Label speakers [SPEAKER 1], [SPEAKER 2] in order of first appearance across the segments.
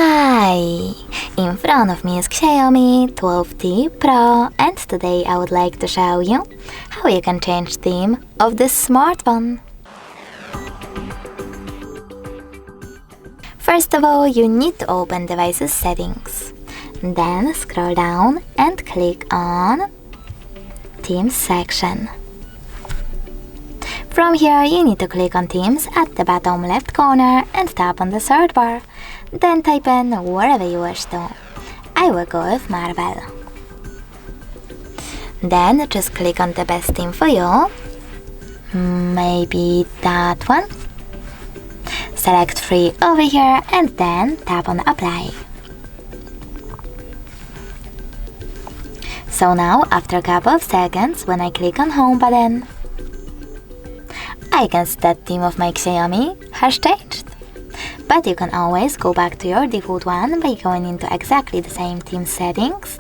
[SPEAKER 1] Hi! In front of me is XIAOMI 12T Pro, and today I would like to show you how you can change theme of this smartphone. First of all, you need to open device's settings. Then scroll down and click on Themes section. From here, you need to click on Themes at the bottom left corner and tap on the search bar. Then type in wherever you wish to. I will go with Marvel. Then just click on the best theme for you. Maybe that one. Select free over here and then tap on apply. So now, after a couple of seconds, when I click on home button, I can see that theme of my XIAOMI has changed. But you can always go back to your default one by going into exactly the same theme settings,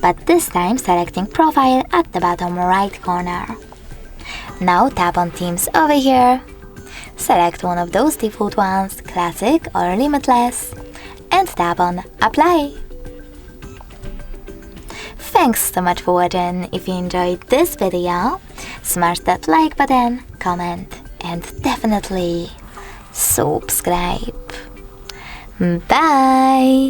[SPEAKER 1] but this time selecting profile at the bottom right corner. Now tap on themes over here, select one of those default ones, classic or limitless, and tap on apply. Thanks so much for watching. If you enjoyed this video, smash that like button, comment, and definitely subscribe. Bye!